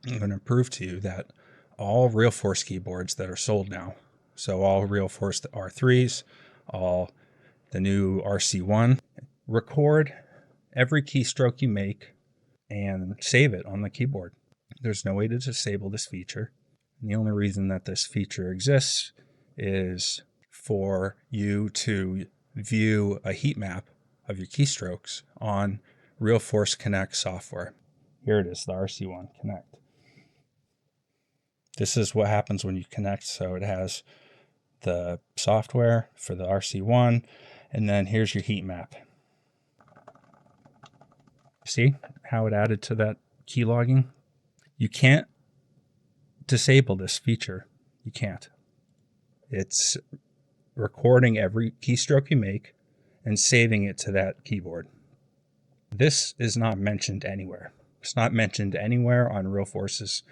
I'm going to prove to you that all Realforce keyboards that are sold now, so all Realforce R3s, all the new RC1, record every keystroke you make and save it on the keyboard. There's no way to disable this feature. And the only reason that this feature exists is for you to view a heat map of your keystrokes on Realforce Connect software. Here it is, the RC1 Connect. This is what happens when you connect. So it has the software for the RC1, and then here's your heat map. See how it added to that keylogging? You can't disable this feature. You can't. It's recording every keystroke you make and saving it to that keyboard. This is not mentioned anywhere. It's not mentioned anywhere on Realforce's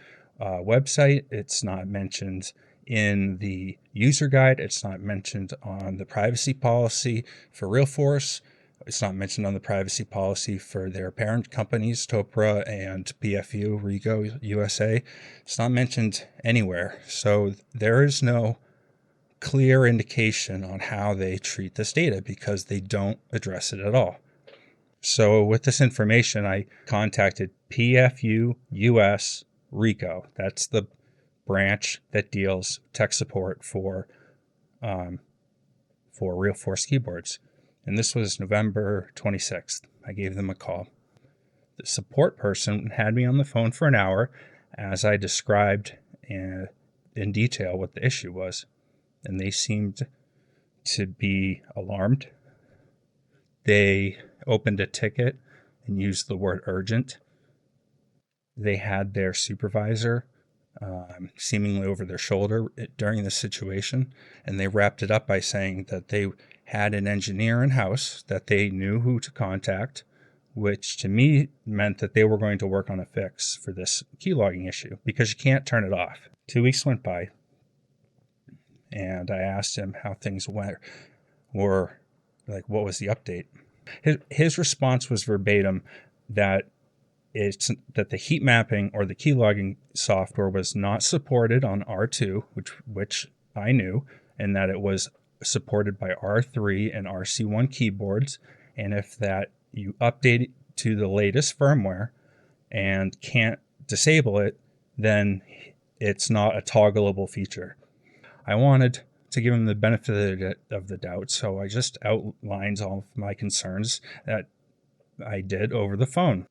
website. It's not mentioned in the user guide. It's not mentioned on the privacy policy for Realforce. It's not mentioned on the privacy policy for their parent companies, Topre and PFU, Rigo USA. It's not mentioned anywhere. So there is no clear indication on how they treat this data because they don't address it at all. So with this information, I contacted PFU US Rico. That's the branch that deals tech support for Realforce keyboards. And this was November 26th. I gave them a call. The support person had me on the phone for an hour as I described in detail what the issue was. And they seemed to be alarmed. They opened a ticket and used the word urgent. They had their supervisor seemingly over their shoulder during the situation, and they wrapped it up by saying that they had an engineer in-house that they knew who to contact, which to me meant that they were going to work on a fix for this keylogging issue because you can't turn it off. 2 weeks went by, and I asked him how things were like, what was the update? His response was verbatim that the heat mapping or the keylogging software was not supported on R2, which I knew, and that it was supported by R3 and RC1 keyboards, and if that you update it to the latest firmware and can't disable it, then it's not a toggleable feature. I wanted to give him the benefit of the doubt, so I just outlined all of my concerns that I did over the phone.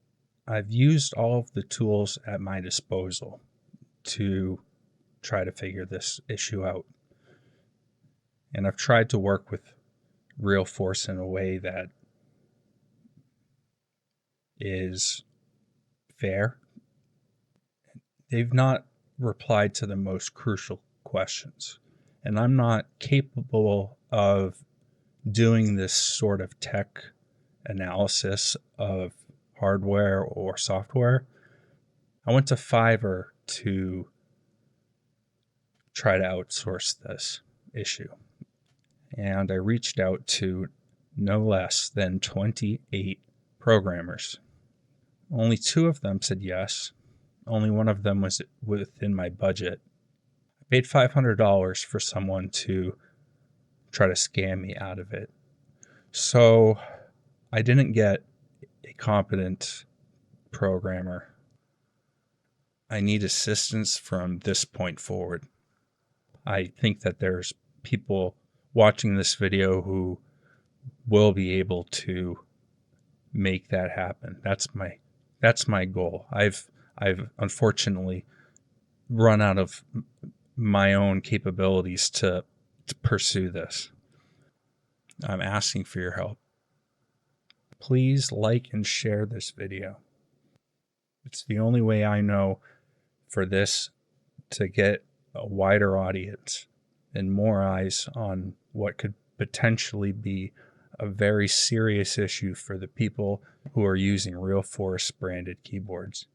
I've used all of the tools at my disposal to try to figure this issue out. And I've tried to work with Realforce in a way that is fair. They've not replied to the most crucial questions. And I'm not capable of doing this sort of tech analysis of hardware or software. I went to Fiverr to try to outsource this issue. And I reached out to no less than 28 programmers. Only 2 of them said yes. Only one of them was within my budget. I paid $500 for someone to try to scam me out of it. So I didn't get a competent programmer. I need assistance from this point forward. I think that there's people watching this video who will be able to make that happen. That's my goal. I've unfortunately run out of my own capabilities to pursue this. I'm asking for your help. Please like and share this video. It's the only way I know for this to get a wider audience and more eyes on what could potentially be a very serious issue for the people who are using Realforce branded keyboards.